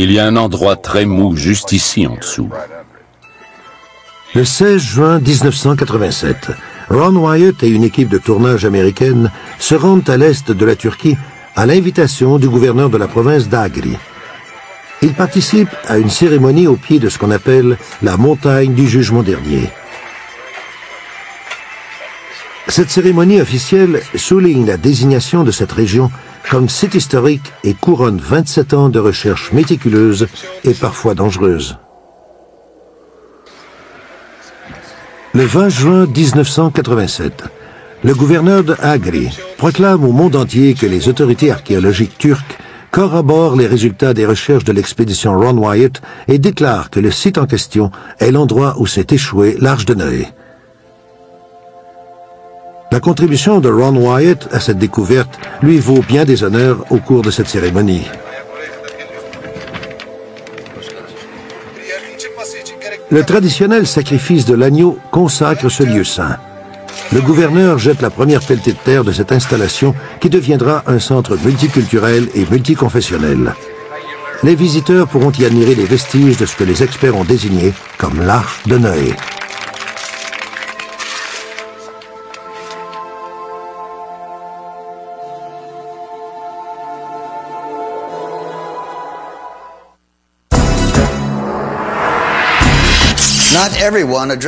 Il y a un endroit très mou juste ici en dessous. Le 16 juin 1987, Ron Wyatt et une équipe de tournage américaine se rendent à l'est de la Turquie à l'invitation du gouverneur de la province d'Agri. Ils participent à une cérémonie au pied de ce qu'on appelle la montagne du jugement dernier. Cette cérémonie officielle souligne la désignation de cette région comme site historique et couronne 27 ans de recherche méticuleuse et parfois dangereuse. Le 20 juin 1987, le gouverneur de Agri proclame au monde entier que les autorités archéologiques turques corroborent les résultats des recherches de l'expédition Ron Wyatt et déclare que le site en question est l'endroit où s'est échoué l'Arche de Noé. La contribution de Ron Wyatt à cette découverte lui vaut bien des honneurs au cours de cette cérémonie. Le traditionnel sacrifice de l'agneau consacre ce lieu saint. Le gouverneur jette la première pelletée de terre de cette installation qui deviendra un centre multiculturel et multiconfessionnel. Les visiteurs pourront y admirer les vestiges de ce que les experts ont désigné comme l'Arche de Noé.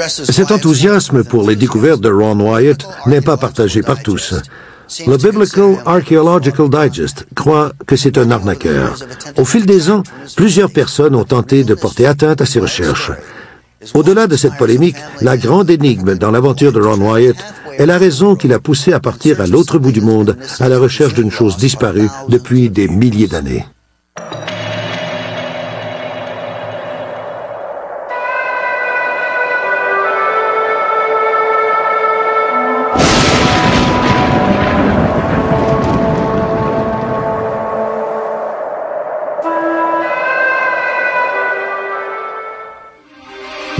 Cet enthousiasme pour les découvertes de Ron Wyatt n'est pas partagé par tous. Le Biblical Archaeological Digest croit que c'est un arnaqueur. Au fil des ans, plusieurs personnes ont tenté de porter atteinte à ses recherches. Au-delà de cette polémique, la grande énigme dans l'aventure de Ron Wyatt est la raison qui l'a poussé à partir à l'autre bout du monde à la recherche d'une chose disparue depuis des milliers d'années.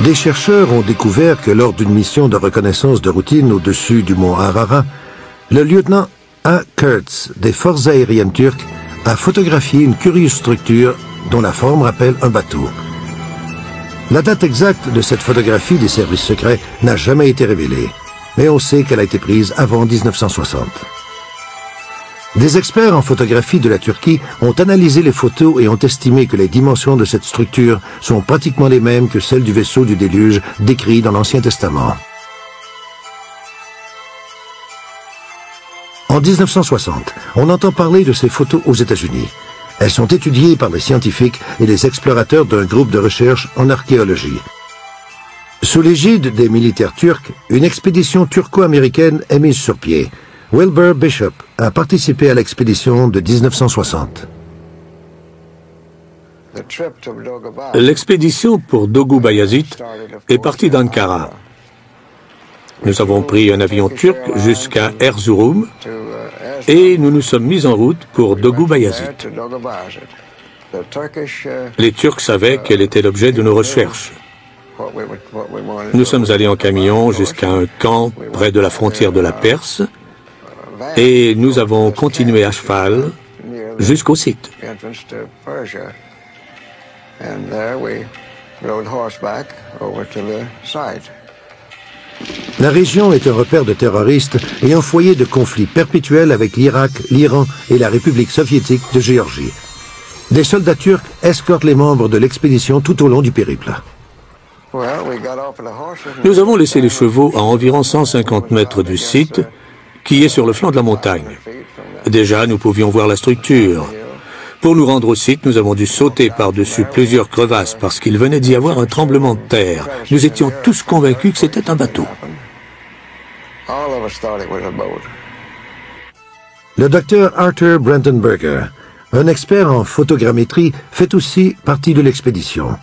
Des chercheurs ont découvert que lors d'une mission de reconnaissance de routine au-dessus du mont Ararat, le lieutenant A. Kurtz des forces aériennes turques a photographié une curieuse structure dont la forme rappelle un bateau. La date exacte de cette photographie des services secrets n'a jamais été révélée, mais on sait qu'elle a été prise avant 1960. Des experts en photographie de la Turquie ont analysé les photos et ont estimé que les dimensions de cette structure sont pratiquement les mêmes que celles du vaisseau du déluge décrit dans l'Ancien Testament. En 1960, on entend parler de ces photos aux États-Unis. Elles sont étudiées par les scientifiques et les explorateurs d'un groupe de recherche en archéologie. Sous l'égide des militaires turcs, une expédition turco-américaine est mise sur pied. Wilbur Bishop a participé à l'expédition de 1960. L'expédition pour Dogu Bayazit est partie d'Ankara. Nous avons pris un avion turc jusqu'à Erzurum et nous nous sommes mis en route pour Dogu Bayazit. Les Turcs savaient quel était l'objet de nos recherches. Nous sommes allés en camion jusqu'à un camp près de la frontière de la Perse et nous avons continué à cheval jusqu'au site. La région est un repère de terroristes et un foyer de conflits perpétuels avec l'Irak, l'Iran et la République soviétique de Géorgie. Des soldats turcs escortent les membres de l'expédition tout au long du périple. Nous avons laissé les chevaux à environ 150 mètres du site, qui est sur le flanc de la montagne. Déjà, nous pouvions voir la structure. Pour nous rendre au site, nous avons dû sauter par-dessus plusieurs crevasses parce qu'il venait d'y avoir un tremblement de terre. Nous étions tous convaincus que c'était un bateau. Le docteur Arthur Brandenberger, un expert en photogrammétrie, fait aussi partie de l'expédition.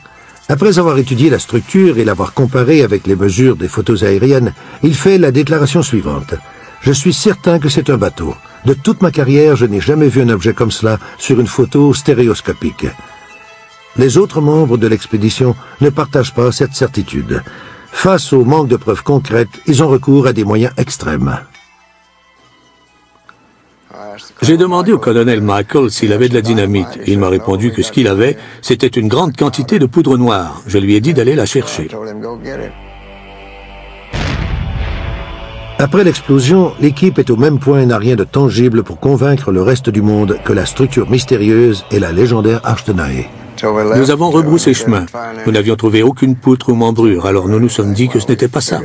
Après avoir étudié la structure et l'avoir comparée avec les mesures des photos aériennes, il fait la déclaration suivante. Je suis certain que c'est un bateau. De toute ma carrière, je n'ai jamais vu un objet comme cela sur une photo stéréoscopique. Les autres membres de l'expédition ne partagent pas cette certitude. Face au manque de preuves concrètes, ils ont recours à des moyens extrêmes. J'ai demandé au colonel Michael s'il avait de la dynamite. Il m'a répondu que ce qu'il avait, c'était une grande quantité de poudre noire. Je lui ai dit d'aller la chercher. Après l'explosion, l'équipe est au même point et n'a rien de tangible pour convaincre le reste du monde que la structure mystérieuse est la légendaire Arche de Noé. Nous avons rebroussé chemin. Nous n'avions trouvé aucune poutre ou membrure, alors nous nous sommes dit que ce n'était pas ça.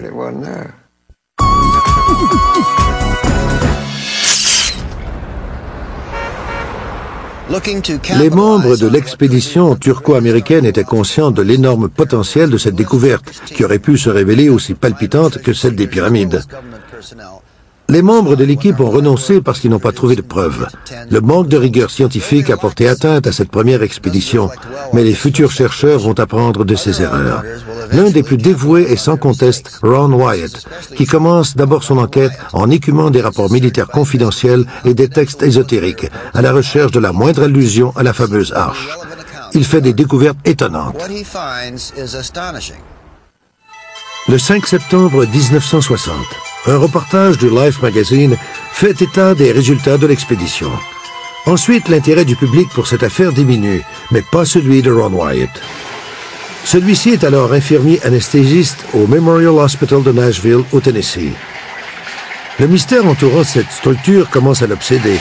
Les membres de l'expédition turco-américaine étaient conscients de l'énorme potentiel de cette découverte, qui aurait pu se révéler aussi palpitante que celle des pyramides. Les membres de l'équipe ont renoncé parce qu'ils n'ont pas trouvé de preuves. Le manque de rigueur scientifique a porté atteinte à cette première expédition, mais les futurs chercheurs vont apprendre de ces erreurs. L'un des plus dévoués est sans conteste Ron Wyatt, qui commence d'abord son enquête en écumant des rapports militaires confidentiels et des textes ésotériques, à la recherche de la moindre allusion à la fameuse arche. Il fait des découvertes étonnantes. Le 5 septembre 1960, un reportage du Life magazine fait état des résultats de l'expédition. Ensuite, l'intérêt du public pour cette affaire diminue, mais pas celui de Ron Wyatt. Celui-ci est alors infirmier anesthésiste au Memorial Hospital de Nashville, au Tennessee. Le mystère entourant cette structure commence à l'obséder.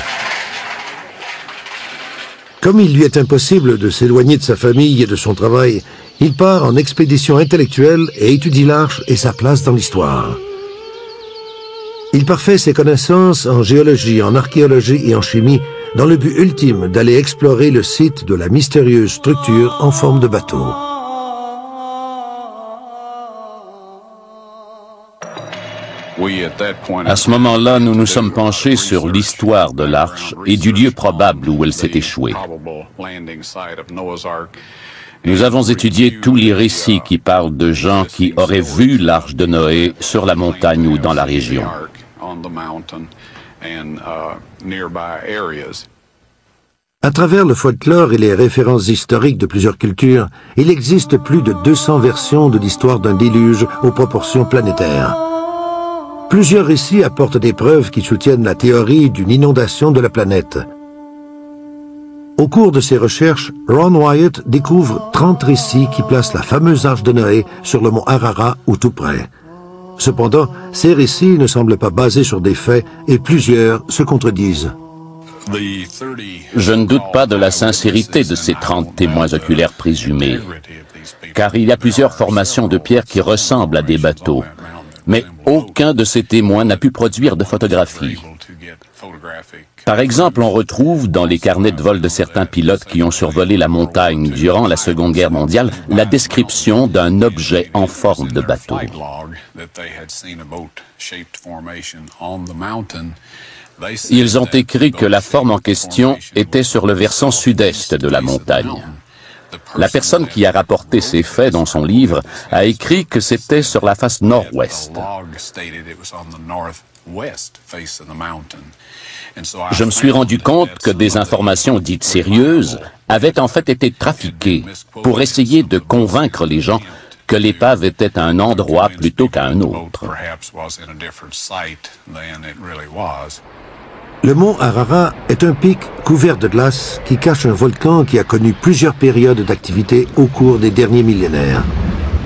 Comme il lui est impossible de s'éloigner de sa famille et de son travail, il part en expédition intellectuelle et étudie l'arche et sa place dans l'histoire. Il parfait ses connaissances en géologie, en archéologie et en chimie dans le but ultime d'aller explorer le site de la mystérieuse structure en forme de bateau. À ce moment-là, nous nous sommes penchés sur l'histoire de l'arche et du lieu probable où elle s'est échouée. Nous avons étudié tous les récits qui parlent de gens qui auraient vu l'arche de Noé sur la montagne ou dans la région. À travers le folklore et les références historiques de plusieurs cultures, il existe plus de 200 versions de l'histoire d'un déluge aux proportions planétaires. Plusieurs récits apportent des preuves qui soutiennent la théorie d'une inondation de la planète. Au cours de ses recherches, Ron Wyatt découvre 30 récits qui placent la fameuse arche de Noé sur le mont Ararat ou tout près. Cependant, ces récits ne semblent pas basés sur des faits et plusieurs se contredisent. Je ne doute pas de la sincérité de ces 30 témoins oculaires présumés, car il y a plusieurs formations de pierre qui ressemblent à des bateaux. Mais aucun de ces témoins n'a pu produire de photographies. Par exemple, on retrouve dans les carnets de vol de certains pilotes qui ont survolé la montagne durant la Seconde Guerre mondiale la description d'un objet en forme de bateau. Ils ont écrit que la forme en question était sur le versant sud-est de la montagne. La personne qui a rapporté ces faits dans son livre a écrit que c'était sur la face nord-ouest. Je me suis rendu compte que des informations dites sérieuses avaient en fait été trafiquées pour essayer de convaincre les gens que l'épave était à un endroit plutôt qu'à un autre. Le mont Ararat est un pic couvert de glace qui cache un volcan qui a connu plusieurs périodes d'activité au cours des derniers millénaires.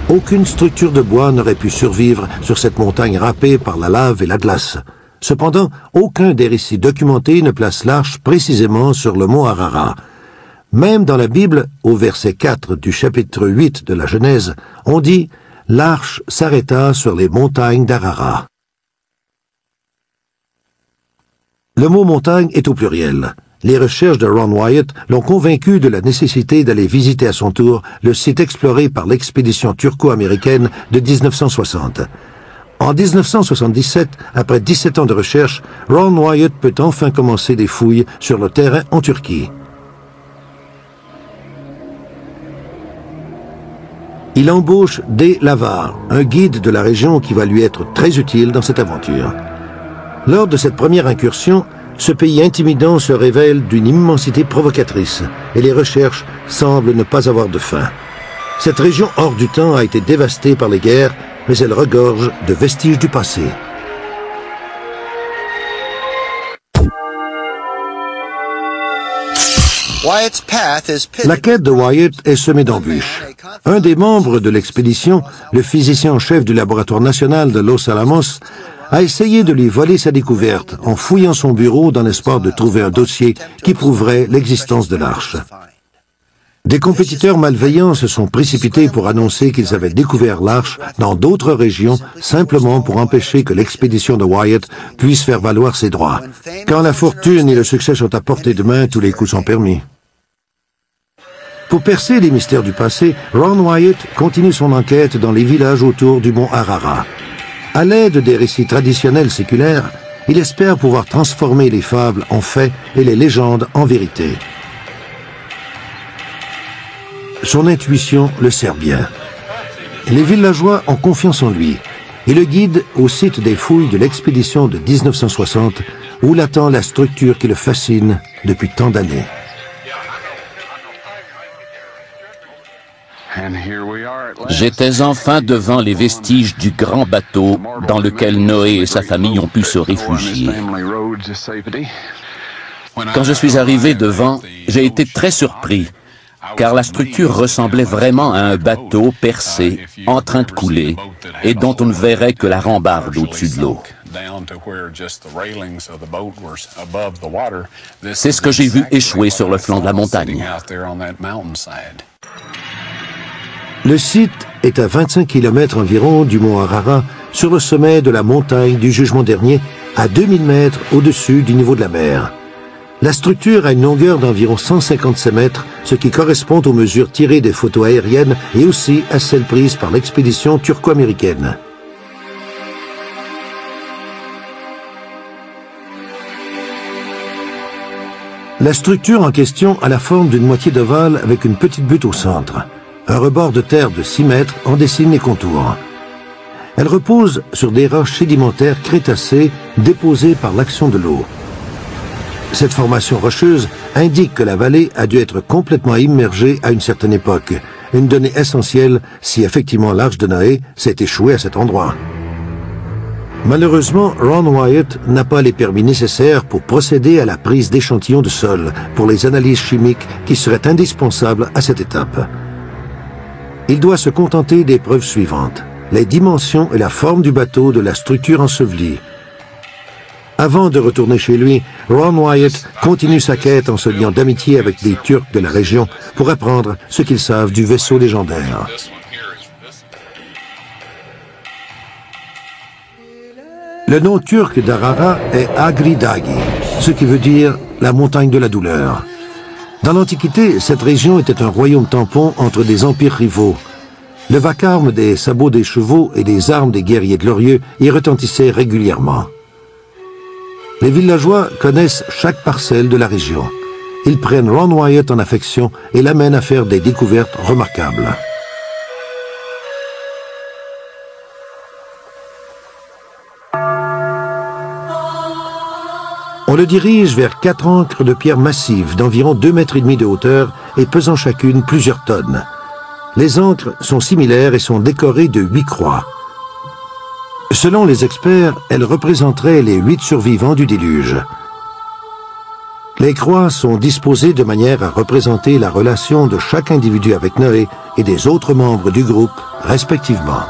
Aucune structure de bois n'aurait pu survivre sur cette montagne râpée par la lave et la glace. Cependant, aucun des récits documentés ne place l'arche précisément sur le mont Ararat. Même dans la Bible, au verset 4 du chapitre 8 de la Genèse, on dit « L'arche s'arrêta sur les montagnes d'Ararat ». Le mot montagne est au pluriel. Les recherches de Ron Wyatt l'ont convaincu de la nécessité d'aller visiter à son tour le site exploré par l'expédition turco-américaine de 1960. En 1977, après 17 ans de recherche, Ron Wyatt peut enfin commencer des fouilles sur le terrain en Turquie. Il embauche D. Lavar, un guide de la région qui va lui être très utile dans cette aventure. Lors de cette première incursion, ce pays intimidant se révèle d'une immensité provocatrice et les recherches semblent ne pas avoir de fin. Cette région hors du temps a été dévastée par les guerres, mais elle regorge de vestiges du passé. La quête de Wyatt est semée d'embûches. Un des membres de l'expédition, le physicien en chef du laboratoire national de Los Alamos, a essayé de lui voler sa découverte en fouillant son bureau dans l'espoir de trouver un dossier qui prouverait l'existence de l'arche. Des compétiteurs malveillants se sont précipités pour annoncer qu'ils avaient découvert l'arche dans d'autres régions simplement pour empêcher que l'expédition de Wyatt puisse faire valoir ses droits. Quand la fortune et le succès sont à portée de main, tous les coups sont permis. Pour percer les mystères du passé, Ron Wyatt continue son enquête dans les villages autour du mont Ararat. À l'aide des récits traditionnels séculaires, il espère pouvoir transformer les fables en faits et les légendes en vérité. Son intuition le sert bien. Les villageois ont confiance en lui et le guident au site des fouilles de l'expédition de 1960 où l'attend la structure qui le fascine depuis tant d'années. J'étais enfin devant les vestiges du grand bateau dans lequel Noé et sa famille ont pu se réfugier. Quand je suis arrivé devant, j'ai été très surpris, car la structure ressemblait vraiment à un bateau percé, en train de couler, et dont on ne verrait que la rambarde au-dessus de l'eau. C'est ce que j'ai vu échouer sur le flanc de la montagne. Le site est à 25 km environ du mont Ararat, sur le sommet de la montagne du Jugement Dernier, à 2000 mètres au-dessus du niveau de la mer. La structure a une longueur d'environ 157 mètres, ce qui correspond aux mesures tirées des photos aériennes et aussi à celles prises par l'expédition turco-américaine. La structure en question a la forme d'une moitié d'ovale avec une petite butte au centre. Un rebord de terre de 6 mètres en dessine les contours. Elle repose sur des roches sédimentaires crétacées déposées par l'action de l'eau. Cette formation rocheuse indique que la vallée a dû être complètement immergée à une certaine époque, une donnée essentielle si effectivement l'arche de Noé s'est échouée à cet endroit. Malheureusement, Ron Wyatt n'a pas les permis nécessaires pour procéder à la prise d'échantillons de sol pour les analyses chimiques qui seraient indispensables à cette étape. Il doit se contenter des preuves suivantes: les dimensions et la forme du bateau de la structure ensevelie. Avant de retourner chez lui, Ron Wyatt continue sa quête en se liant d'amitié avec des Turcs de la région pour apprendre ce qu'ils savent du vaisseau légendaire. Le nom turc d'Ararat est Agri Dagi, ce qui veut dire la montagne de la douleur. Dans l'Antiquité, cette région était un royaume tampon entre des empires rivaux. Le vacarme des sabots des chevaux et des armes des guerriers glorieux y retentissait régulièrement. Les villageois connaissent chaque parcelle de la région. Ils prennent Ron Wyatt en affection et l'amènent à faire des découvertes remarquables. On le dirige vers 4 ancres de pierre massives d'environ 2,5 mètres de hauteur et pesant chacune plusieurs tonnes. Les ancres sont similaires et sont décorées de 8 croix. Selon les experts, elles représenteraient les 8 survivants du déluge. Les croix sont disposées de manière à représenter la relation de chaque individu avec Noé et des autres membres du groupe, respectivement.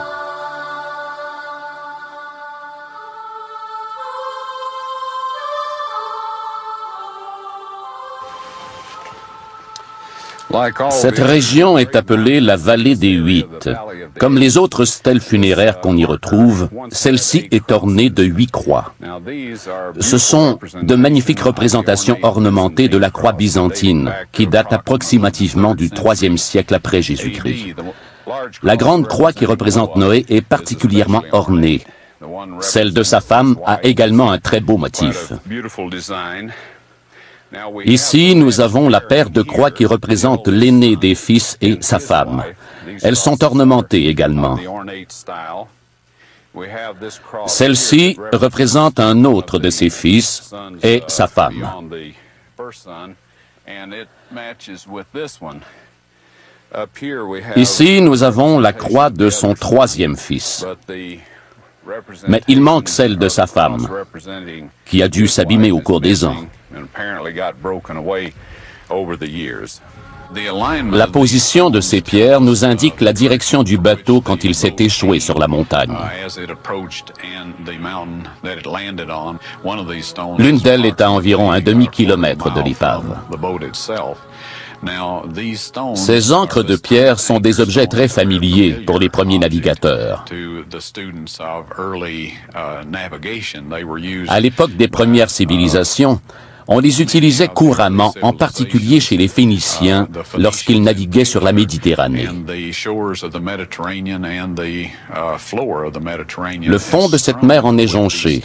Cette région est appelée la vallée des 8. Comme les autres stèles funéraires qu'on y retrouve, celle-ci est ornée de 8 croix. Ce sont de magnifiques représentations ornementées de la croix byzantine, qui date approximativement du IIIe siècle après Jésus-Christ. La grande croix qui représente Noé est particulièrement ornée. Celle de sa femme a également un très beau motif. Ici, nous avons la paire de croix qui représente l'aîné des fils et sa femme. Elles sont ornementées également. Celle-ci représente un autre de ses fils et sa femme. Ici, nous avons la croix de son 3e fils. Mais il manque celle de sa femme, qui a dû s'abîmer au cours des ans. La position de ces pierres nous indique la direction du bateau quand il s'est échoué sur la montagne. L'une d'elles est à environ un demi-kilomètre de l'épave. Ces ancres de pierre sont des objets très familiers pour les premiers navigateurs. À l'époque des premières civilisations, on les utilisait couramment, en particulier chez les Phéniciens, lorsqu'ils naviguaient sur la Méditerranée. Le fond de cette mer en est jonché.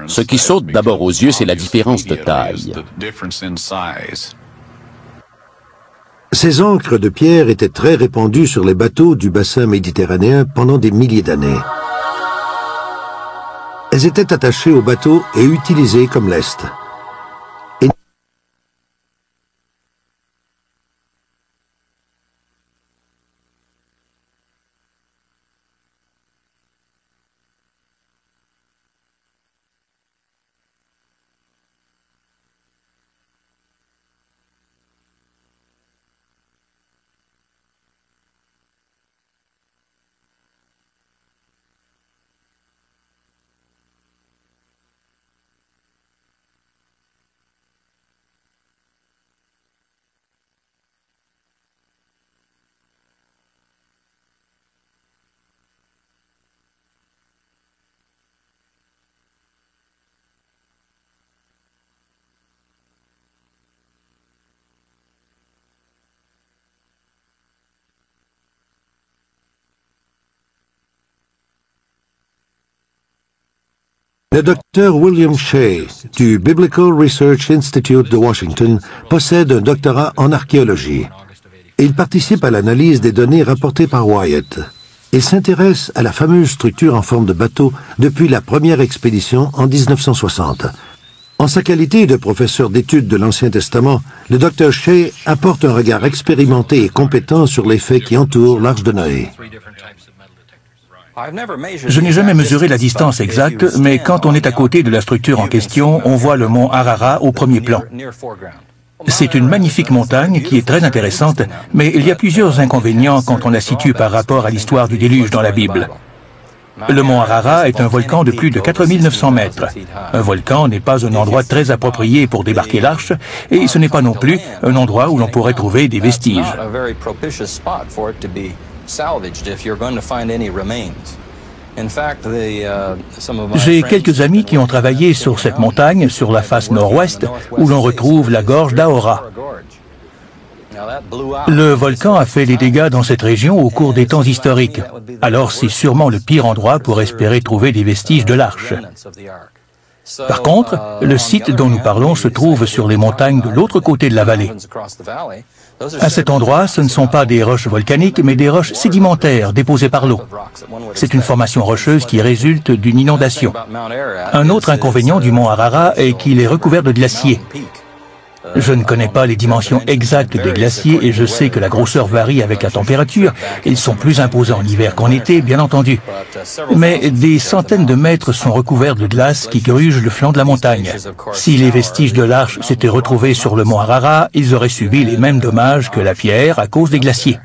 Ce qui saute d'abord aux yeux, c'est la différence de taille. Ces ancres de pierre étaient très répandues sur les bateaux du bassin méditerranéen pendant des milliers d'années. Elles étaient attachées au bateau et utilisées comme lest. Le docteur William Shea, du Biblical Research Institute de Washington, possède un doctorat en archéologie. Il participe à l'analyse des données rapportées par Wyatt. Il s'intéresse à la fameuse structure en forme de bateau depuis la première expédition en 1960. En sa qualité de professeur d'études de l'Ancien Testament, le docteur Shea apporte un regard expérimenté et compétent sur les faits qui entourent l'Arche de Noé. Je n'ai jamais mesuré la distance exacte, mais quand on est à côté de la structure en question, on voit le mont Ararat au premier plan. C'est une magnifique montagne qui est très intéressante, mais il y a plusieurs inconvénients quand on la situe par rapport à l'histoire du déluge dans la Bible. Le mont Ararat est un volcan de plus de 4900 mètres. Un volcan n'est pas un endroit très approprié pour débarquer l'arche, et ce n'est pas non plus un endroit où l'on pourrait trouver des vestiges. J'ai quelques amis qui ont travaillé sur cette montagne, sur la face nord-ouest, où l'on retrouve la gorge d'Aora. Le volcan a fait des dégâts dans cette région au cours des temps historiques. Alors c'est sûrement le pire endroit pour espérer trouver des vestiges de l'arche. Par contre, le site dont nous parlons se trouve sur les montagnes de l'autre côté de la vallée. À cet endroit, ce ne sont pas des roches volcaniques, mais des roches sédimentaires déposées par l'eau. C'est une formation rocheuse qui résulte d'une inondation. Un autre inconvénient du mont Ararat est qu'il est recouvert de glaciers. Je ne connais pas les dimensions exactes des glaciers et je sais que la grosseur varie avec la température. Ils sont plus imposants en hiver qu'en été, bien entendu. Mais des centaines de mètres sont recouverts de glace qui grugent le flanc de la montagne. Si les vestiges de l'arche s'étaient retrouvés sur le mont Ararat, ils auraient subi les mêmes dommages que la pierre à cause des glaciers.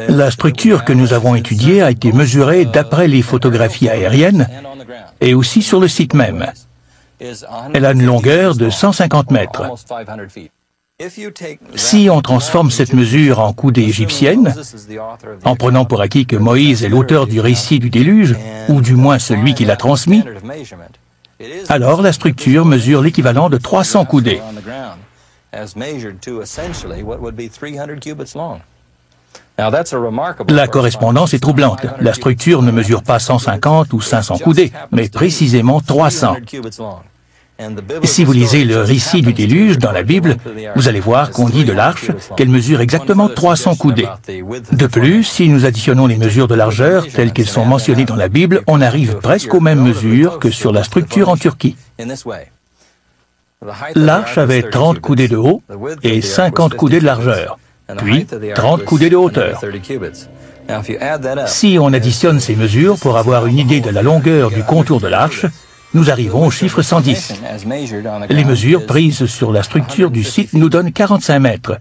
La structure que nous avons étudiée a été mesurée d'après les photographies aériennes et aussi sur le site même. Elle a une longueur de 150 mètres. Si on transforme cette mesure en coudée égyptienne, en prenant pour acquis que Moïse est l'auteur du récit du déluge, ou du moins celui qui l'a transmis, alors la structure mesure l'équivalent de 300 coudées. La correspondance est troublante. La structure ne mesure pas 150 ou 500 coudées, mais précisément 300. Si vous lisez le récit du déluge dans la Bible, vous allez voir qu'on dit de l'arche qu'elle mesure exactement 300 coudées. De plus, si nous additionnons les mesures de largeur telles qu'elles sont mentionnées dans la Bible, on arrive presque aux mêmes mesures que sur la structure en Turquie. L'arche avait 30 coudées de haut et 50 coudées de largeur, puis 30 coudées de hauteur. Si on additionne ces mesures pour avoir une idée de la longueur du contour de l'arche, nous arrivons au chiffre 110. Les mesures prises sur la structure du site nous donnent 45 mètres,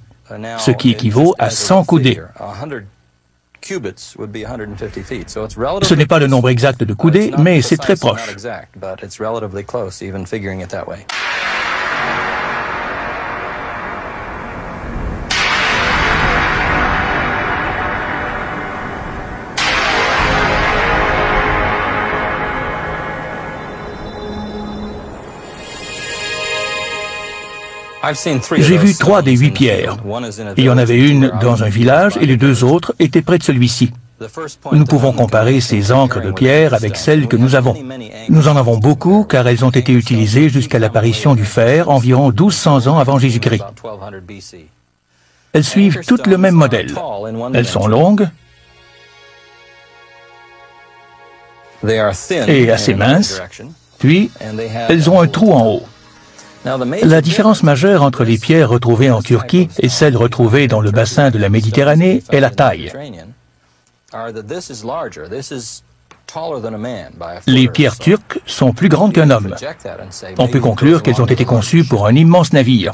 ce qui équivaut à 100 coudées. Ce n'est pas le nombre exact de coudées, mais c'est très proche. J'ai vu 3 des 8 pierres. Il y en avait une dans un village et les 2 autres étaient près de celui-ci. Nous pouvons comparer ces ancres de pierre avec celles que nous avons. Nous en avons beaucoup car elles ont été utilisées jusqu'à l'apparition du fer environ 1200 ans avant Jésus-Christ. Elles suivent toutes le même modèle. Elles sont longues et assez minces, puis elles ont un trou en haut. La différence majeure entre les pierres retrouvées en Turquie et celles retrouvées dans le bassin de la Méditerranée est la taille. Les pierres turques sont plus grandes qu'un homme. On peut conclure qu'elles ont été conçues pour un immense navire.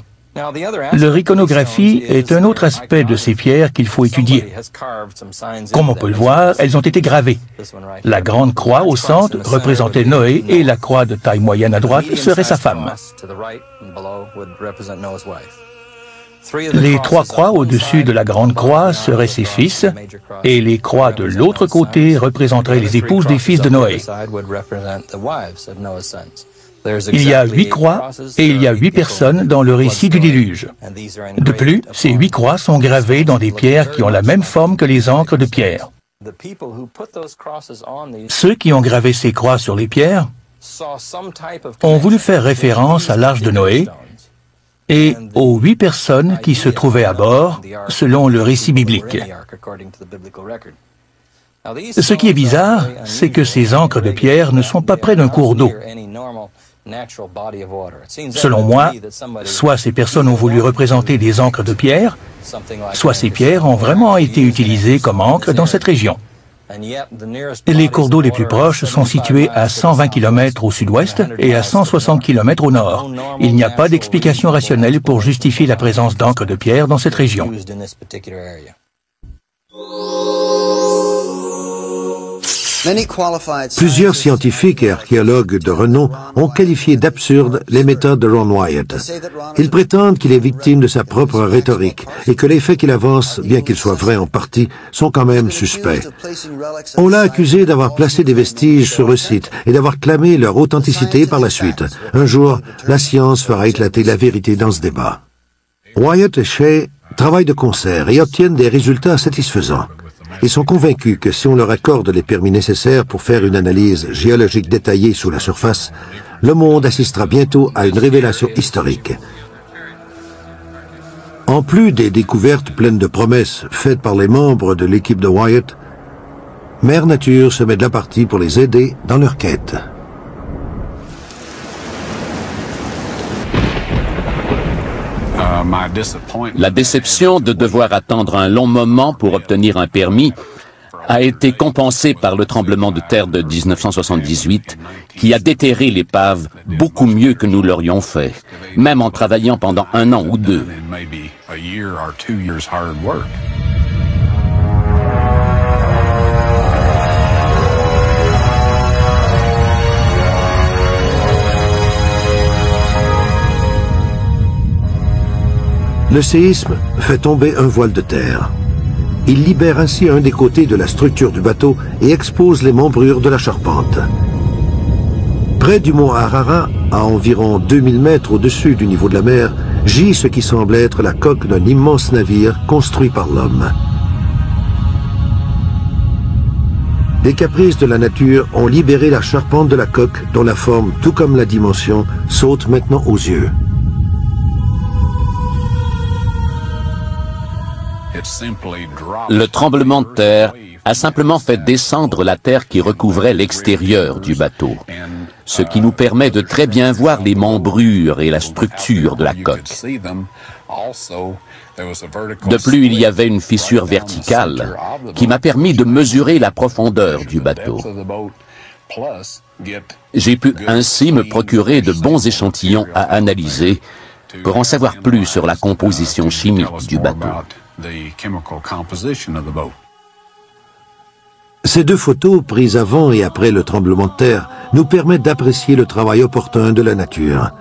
Leur iconographie est un autre aspect de ces pierres qu'il faut étudier. Comme on peut le voir, elles ont été gravées. La grande croix au centre représentait Noé et la croix de taille moyenne à droite serait sa femme. Les 3 croix au-dessus de la grande croix seraient ses fils, et les croix de l'autre côté représenteraient les épouses des fils de Noé. Il y a 8 croix et il y a 8 personnes dans le récit du déluge. De plus, ces 8 croix sont gravées dans des pierres qui ont la même forme que les ancres de pierre. Ceux qui ont gravé ces croix sur les pierres ont voulu faire référence à l'arche de Noé et aux 8 personnes qui se trouvaient à bord, selon le récit biblique. Ce qui est bizarre, c'est que ces ancres de pierre ne sont pas près d'un cours d'eau. Selon moi, soit ces personnes ont voulu représenter des ancres de pierre, soit ces pierres ont vraiment été utilisées comme ancres dans cette région. Les cours d'eau les plus proches sont situés à 120 km au sud-ouest et à 160 km au nord. Il n'y a pas d'explication rationnelle pour justifier la présence d'ancres de pierre dans cette région. Plusieurs scientifiques et archéologues de renom ont qualifié d'absurdes les méthodes de Ron Wyatt. Ils prétendent qu'il est victime de sa propre rhétorique et que les faits qu'il avance, bien qu'ils soient vrais en partie, sont quand même suspects. On l'a accusé d'avoir placé des vestiges sur le site et d'avoir clamé leur authenticité par la suite. Un jour, la science fera éclater la vérité dans ce débat. Wyatt et Shea travaillent de concert et obtiennent des résultats satisfaisants. Ils sont convaincus que si on leur accorde les permis nécessaires pour faire une analyse géologique détaillée sous la surface, le monde assistera bientôt à une révélation historique. En plus des découvertes pleines de promesses faites par les membres de l'équipe de Wyatt, Mère Nature se met de la partie pour les aider dans leur quête. La déception de devoir attendre un long moment pour obtenir un permis a été compensée par le tremblement de terre de 1978 qui a déterré l'épave beaucoup mieux que nous l'aurions fait, même en travaillant pendant 1 an ou 2. Le séisme fait tomber un voile de terre. Il libère ainsi un des côtés de la structure du bateau et expose les membrures de la charpente. Près du mont Ararat, à environ 2000 mètres au-dessus du niveau de la mer, gît ce qui semble être la coque d'un immense navire construit par l'homme. Les caprices de la nature ont libéré la charpente de la coque dont la forme, tout comme la dimension, saute maintenant aux yeux. Le tremblement de terre a simplement fait descendre la terre qui recouvrait l'extérieur du bateau. ce qui nous permet de très bien voir les membrures et la structure de la coque. De plus, il y avait une fissure verticale qui m'a permis de mesurer la profondeur du bateau. J'ai pu ainsi me procurer de bons échantillons à analyser pour en savoir plus sur la composition chimique du bateau. Ces deux photos, prises avant et après le tremblement de terre, nous permettent d'apprécier le travail opportun de la nature.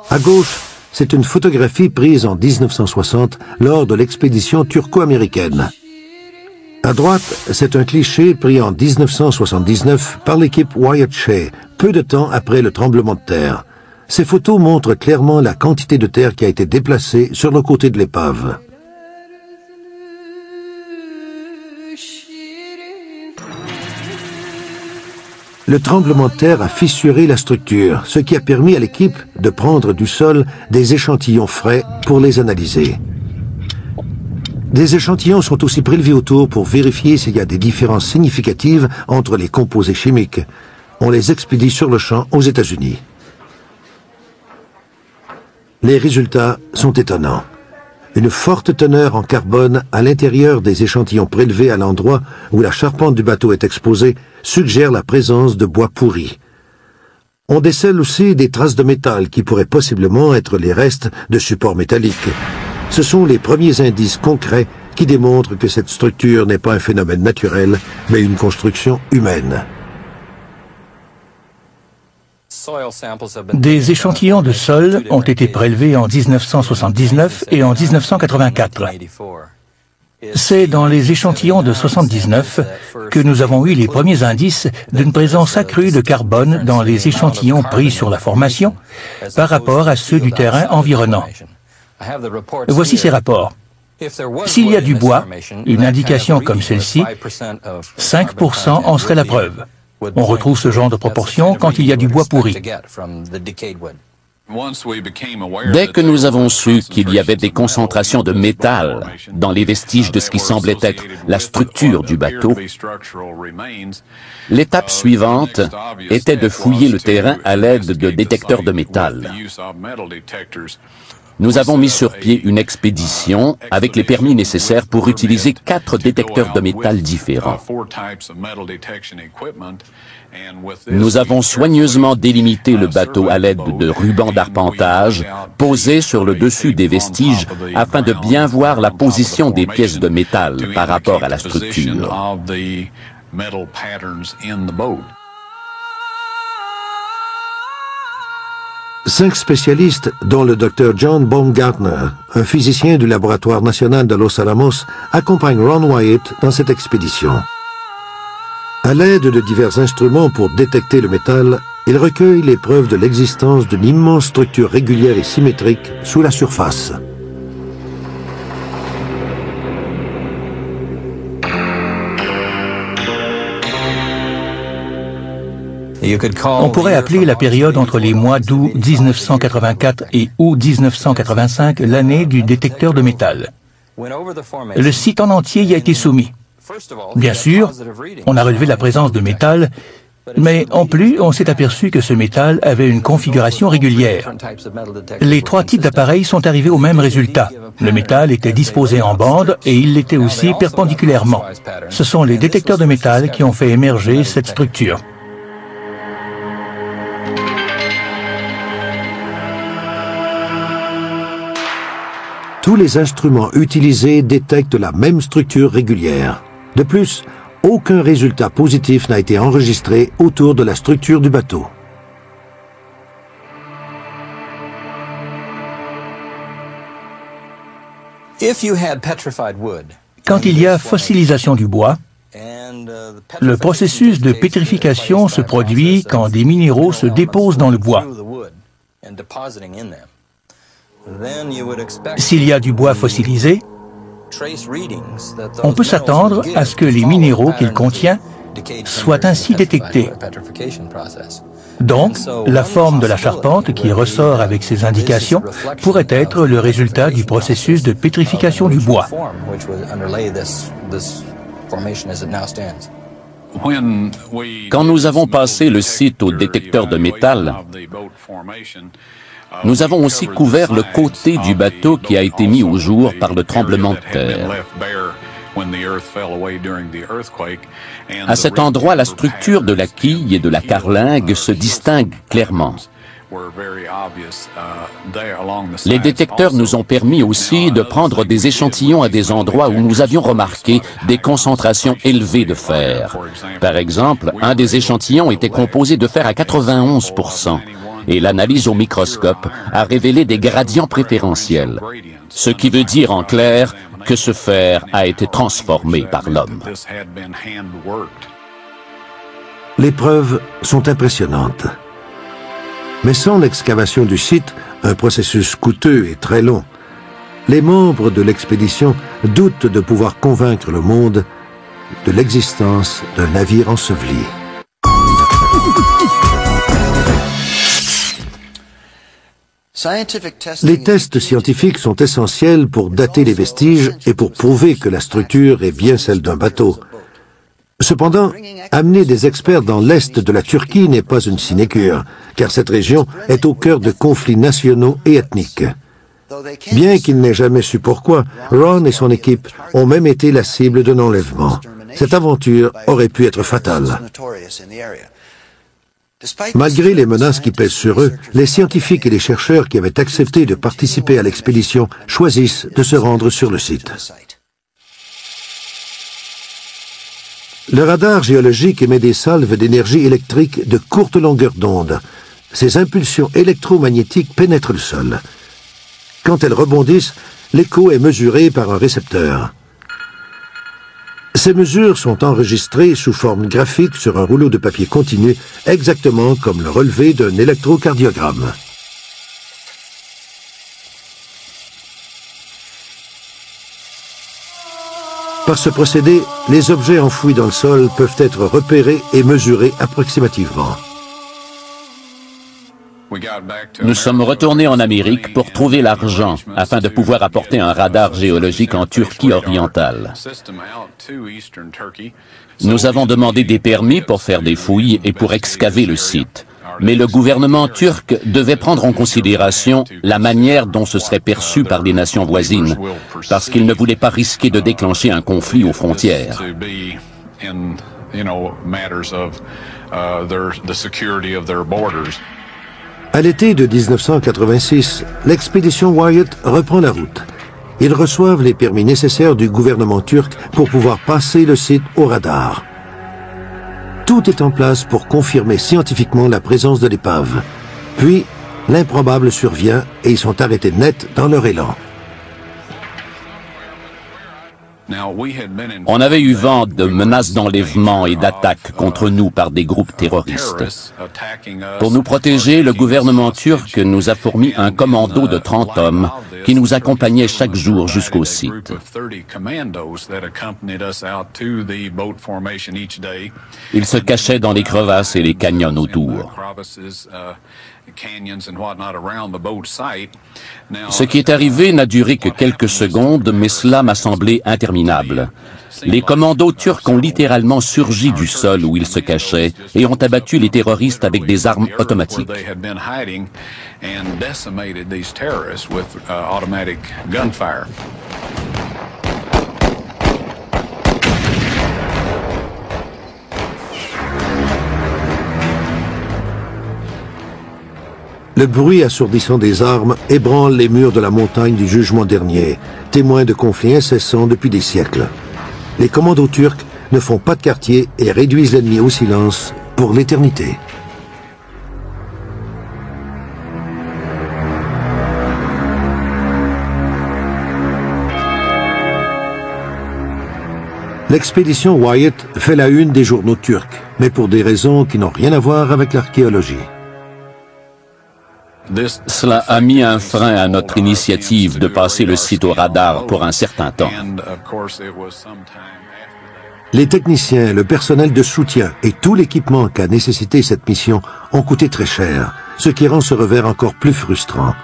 À gauche, c'est une photographie prise en 1960 lors de l'expédition turco-américaine. À droite, c'est un cliché pris en 1979 par l'équipe Wyatt Shea, peu de temps après le tremblement de terre. Ces photos montrent clairement la quantité de terre qui a été déplacée sur le côté de l'épave. Le tremblement de terre a fissuré la structure, ce qui a permis à l'équipe de prendre du sol des échantillons frais pour les analyser. Des échantillons sont aussi prélevés autour pour vérifier s'il y a des différences significatives entre les composés chimiques. On les expédie sur le champ aux États-Unis. Les résultats sont étonnants. Une forte teneur en carbone à l'intérieur des échantillons prélevés à l'endroit où la charpente du bateau est exposée suggère la présence de bois pourri. On décèle aussi des traces de métal qui pourraient possiblement être les restes de supports métalliques. Ce sont les premiers indices concrets qui démontrent que cette structure n'est pas un phénomène naturel, mais une construction humaine. Des échantillons de sol ont été prélevés en 1979 et en 1984. C'est dans les échantillons de 79 que nous avons eu les premiers indices d'une présence accrue de carbone dans les échantillons pris sur la formation par rapport à ceux du terrain environnant. Voici ces rapports. S'il y a du bois, une indication comme celle-ci, 5% en serait la preuve. On retrouve ce genre de proportion quand il y a du bois pourri. Dès que nous avons su qu'il y avait des concentrations de métal dans les vestiges de ce qui semblait être la structure du bateau, l'étape suivante était de fouiller le terrain à l'aide de détecteurs de métal. Nous avons mis sur pied une expédition avec les permis nécessaires pour utiliser 4 détecteurs de métal différents. Nous avons soigneusement délimité le bateau à l'aide de rubans d'arpentage posés sur le dessus des vestiges afin de bien voir la position des pièces de métal par rapport à la structure. 5 spécialistes, dont le Dr John Baumgartner, un physicien du laboratoire national de Los Alamos, accompagnent Ron Wyatt dans cette expédition. À l'aide de divers instruments pour détecter le métal, ils recueillent les preuves de l'existence d'une immense structure régulière et symétrique sous la surface. On pourrait appeler la période entre les mois d'août 1984 et août 1985 l'année du détecteur de métal. Le site en entier y a été soumis. Bien sûr, on a relevé la présence de métal, mais en plus, on s'est aperçu que ce métal avait une configuration régulière. Les 3 types d'appareils sont arrivés au même résultat. Le métal était disposé en bande et il l'était aussi perpendiculairement. Ce sont les détecteurs de métal qui ont fait émerger cette structure. Tous les instruments utilisés détectent la même structure régulière. De plus, aucun résultat positif n'a été enregistré autour de la structure du bateau. Quand il y a fossilisation du bois, le processus de pétrification se produit quand des minéraux se déposent dans le bois. S'il y a du bois fossilisé, on peut s'attendre à ce que les minéraux qu'il contient soient ainsi détectés. Donc, la forme de la charpente qui ressort avec ces indications pourrait être le résultat du processus de pétrification du bois. Quand nous avons passé le site au détecteur de métal, nous avons aussi couvert le côté du bateau qui a été mis au jour par le tremblement de terre. À cet endroit, la structure de la quille et de la carlingue se distingue clairement. Les détecteurs nous ont permis aussi de prendre des échantillons à des endroits où nous avions remarqué des concentrations élevées de fer. Par exemple, un des échantillons était composé de fer à 91%, et l'analyse au microscope a révélé des gradients préférentiels, ce qui veut dire en clair que ce fer a été transformé par l'homme. Les preuves sont impressionnantes. Mais sans l'excavation du site, un processus coûteux et très long, les membres de l'expédition doutent de pouvoir convaincre le monde de l'existence d'un navire enseveli. Les tests scientifiques sont essentiels pour dater les vestiges et pour prouver que la structure est bien celle d'un bateau. Cependant, amener des experts dans l'est de la Turquie n'est pas une sinécure, car cette région est au cœur de conflits nationaux et ethniques. Bien qu'il n'ait jamais su pourquoi, Ron et son équipe ont même été la cible d'un enlèvement. Cette aventure aurait pu être fatale. Malgré les menaces qui pèsent sur eux, les scientifiques et les chercheurs qui avaient accepté de participer à l'expédition choisissent de se rendre sur le site. Le radar géologique émet des salves d'énergie électrique de courte longueur d'onde. Ces impulsions électromagnétiques pénètrent le sol. Quand elles rebondissent, l'écho est mesuré par un récepteur. Ces mesures sont enregistrées sous forme graphique sur un rouleau de papier continu, exactement comme le relevé d'un électrocardiogramme. Par ce procédé, les objets enfouis dans le sol peuvent être repérés et mesurés approximativement. Nous sommes retournés en Amérique pour trouver l'argent afin de pouvoir apporter un radar géologique en Turquie orientale. Nous avons demandé des permis pour faire des fouilles et pour excaver le site. Mais le gouvernement turc devait prendre en considération la manière dont ce serait perçu par les nations voisines, parce qu'il ne voulait pas risquer de déclencher un conflit aux frontières. À l'été de 1986, l'expédition Wyatt reprend la route. Ils reçoivent les permis nécessaires du gouvernement turc pour pouvoir passer le site au radar. Tout est en place pour confirmer scientifiquement la présence de l'épave. Puis, l'improbable survient et ils sont arrêtés net dans leur élan. On avait eu vent de menaces d'enlèvement et d'attaques contre nous par des groupes terroristes. Pour nous protéger, le gouvernement turc nous a fourni un commando de 30 hommes qui nous accompagnait chaque jour jusqu'au site. Ils se cachaient dans les crevasses et les canyons autour. Ce qui est arrivé n'a duré que quelques secondes, mais cela m'a semblé interminable. Les commandos turcs ont littéralement surgi du sol où ils se cachaient et ont abattu les terroristes avec des armes automatiques. Le bruit assourdissant des armes ébranle les murs de la montagne du jugement dernier, témoin de conflits incessants depuis des siècles. Les commandos turcs ne font pas de quartier et réduisent l'ennemi au silence pour l'éternité. L'expédition Wyatt fait la une des journaux turcs, mais pour des raisons qui n'ont rien à voir avec l'archéologie. Cela a mis un frein à notre initiative de passer le site au radar pour un certain temps. Les techniciens, le personnel de soutien et tout l'équipement qu'a nécessité cette mission ont coûté très cher, ce qui rend ce revers encore plus frustrant.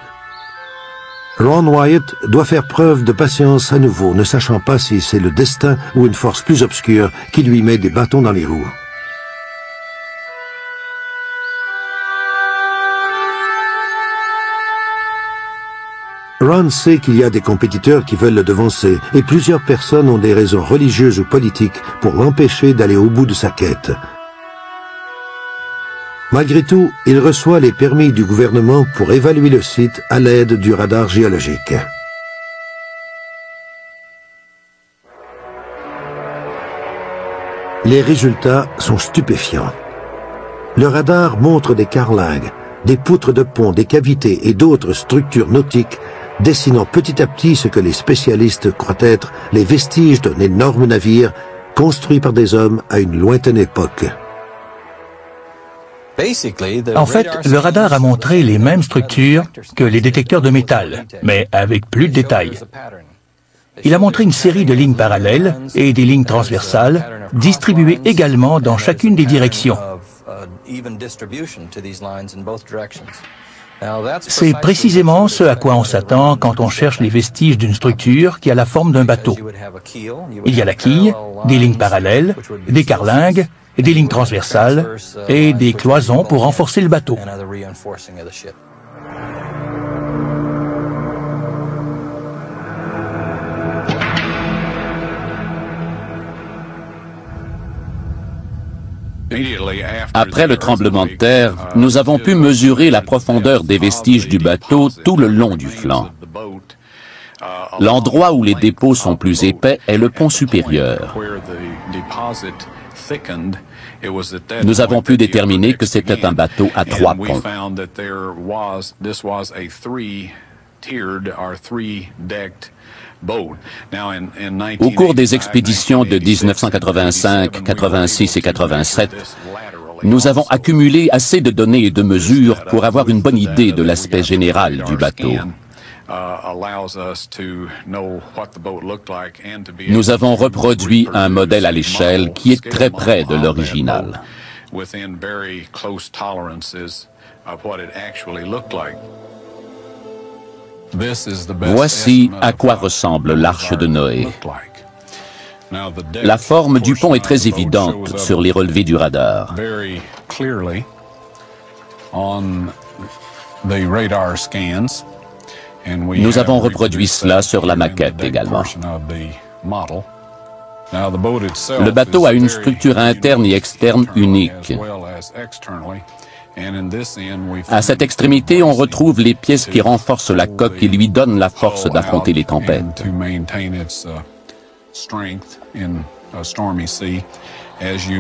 Ron Wyatt doit faire preuve de patience à nouveau, ne sachant pas si c'est le destin ou une force plus obscure qui lui met des bâtons dans les roues. Ron sait qu'il y a des compétiteurs qui veulent le devancer et plusieurs personnes ont des raisons religieuses ou politiques pour l'empêcher d'aller au bout de sa quête. Malgré tout, il reçoit les permis du gouvernement pour évaluer le site à l'aide du radar géologique. Les résultats sont stupéfiants. Le radar montre des carlingues, des poutres de pont, des cavités et d'autres structures nautiques dessinant petit à petit ce que les spécialistes croient être les vestiges d'un énorme navire construit par des hommes à une lointaine époque. En fait, le radar a montré les mêmes structures que les détecteurs de métal, mais avec plus de détails. Il a montré une série de lignes parallèles et des lignes transversales, distribuées également dans chacune des directions. C'est précisément ce à quoi on s'attend quand on cherche les vestiges d'une structure qui a la forme d'un bateau. Il y a la quille, des lignes parallèles, des carlingues, des lignes transversales et des cloisons pour renforcer le bateau. Après le tremblement de terre, nous avons pu mesurer la profondeur des vestiges du bateau tout le long du flanc. L'endroit où les dépôts sont plus épais est le pont supérieur. Nous avons pu déterminer que c'était un bateau à 3 ponts. Au cours des expéditions de 1985, 86 et 87, nous avons accumulé assez de données et de mesures pour avoir une bonne idée de l'aspect général du bateau. Nous avons reproduit un modèle à l'échelle qui est très près de l'original. Voici à quoi ressemble l'arche de Noé. La forme du pont est très évidente sur les relevés du radar. Nous avons reproduit cela sur la maquette également. Le bateau a une structure interne et externe unique. À cette extrémité, on retrouve les pièces qui renforcent la coque et lui donnent la force d'affronter les tempêtes.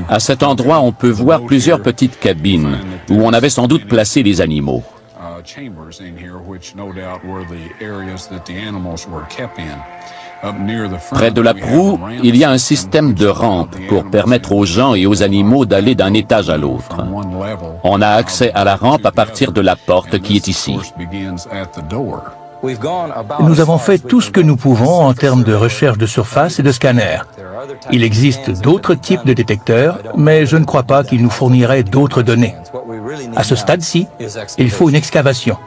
À cet endroit, on peut voir plusieurs petites cabines où on avait sans doute placé les animaux. Près de la proue, il y a un système de rampe pour permettre aux gens et aux animaux d'aller d'un étage à l'autre. On a accès à la rampe à partir de la porte qui est ici. Nous avons fait tout ce que nous pouvons en termes de recherche de surface et de scanner. Il existe d'autres types de détecteurs, mais je ne crois pas qu'ils nous fourniraient d'autres données. À ce stade-ci, il faut une excavation.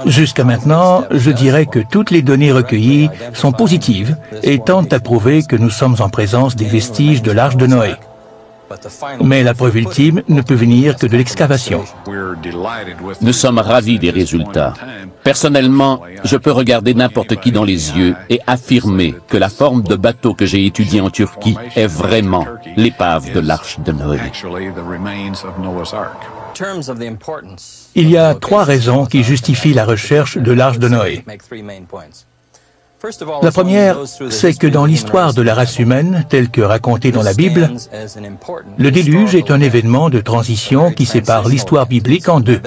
Jusqu'à maintenant, je dirais que toutes les données recueillies sont positives et tentent à prouver que nous sommes en présence des vestiges de l'arche de Noé. Mais la preuve ultime ne peut venir que de l'excavation. Nous sommes ravis des résultats. Personnellement, je peux regarder n'importe qui dans les yeux et affirmer que la forme de bateau que j'ai étudiée en Turquie est vraiment l'épave de l'arche de Noé. Il y a 3 raisons qui justifient la recherche de l'arche de Noé. La première, c'est que dans l'histoire de la race humaine, telle que racontée dans la Bible, le déluge est un événement de transition qui sépare l'histoire biblique en 2.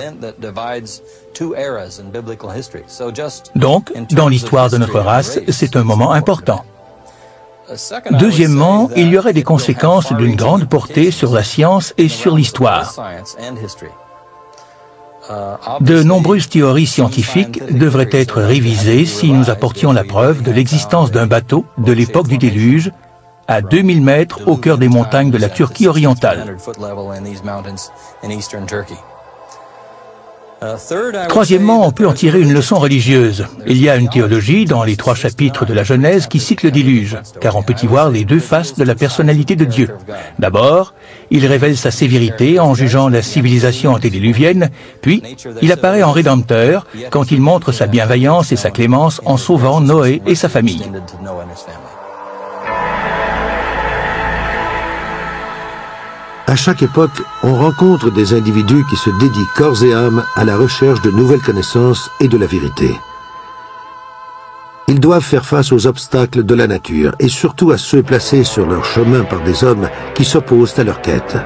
Donc, dans l'histoire de notre race, c'est un moment important. Deuxièmement, il y aurait des conséquences d'une grande portée sur la science et sur l'histoire. De nombreuses théories scientifiques devraient être révisées si nous apportions la preuve de l'existence d'un bateau de l'époque du déluge à 2000 mètres au cœur des montagnes de la Turquie orientale. Troisièmement, on peut en tirer une leçon religieuse. Il y a une théologie dans les 3 chapitres de la Genèse qui cite le déluge, car on peut y voir les 2 faces de la personnalité de Dieu. D'abord, il révèle sa sévérité en jugeant la civilisation antédiluvienne, puis il apparaît en rédempteur quand il montre sa bienveillance et sa clémence en sauvant Noé et sa famille. À chaque époque, on rencontre des individus qui se dédient corps et âme à la recherche de nouvelles connaissances et de la vérité. Ils doivent faire face aux obstacles de la nature et surtout à ceux placés sur leur chemin par des hommes qui s'opposent à leur quête.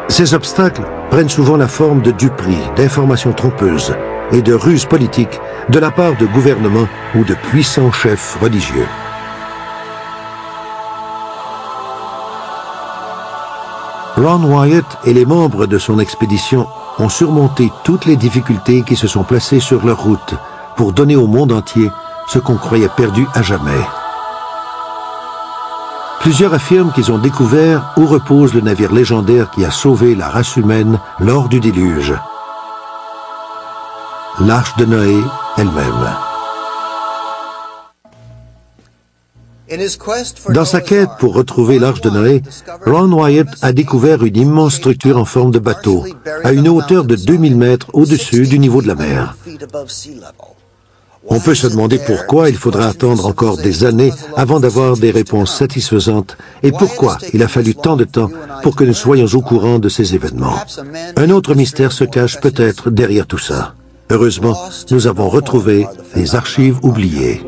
Ces obstacles prennent souvent la forme de duperies, d'informations trompeuses et de ruses politiques de la part de gouvernements ou de puissants chefs religieux. Ron Wyatt et les membres de son expédition ont surmonté toutes les difficultés qui se sont placées sur leur route pour donner au monde entier ce qu'on croyait perdu à jamais. Plusieurs affirment qu'ils ont découvert où repose le navire légendaire qui a sauvé la race humaine lors du déluge. L'Arche de Noé elle-même. Dans sa quête pour retrouver l'Arche de Noé, Ron Wyatt a découvert une immense structure en forme de bateau, à une hauteur de 2000 mètres au-dessus du niveau de la mer. On peut se demander pourquoi il faudra attendre encore des années avant d'avoir des réponses satisfaisantes et pourquoi il a fallu tant de temps pour que nous soyons au courant de ces événements. Un autre mystère se cache peut-être derrière tout ça. Heureusement, nous avons retrouvé les archives oubliées.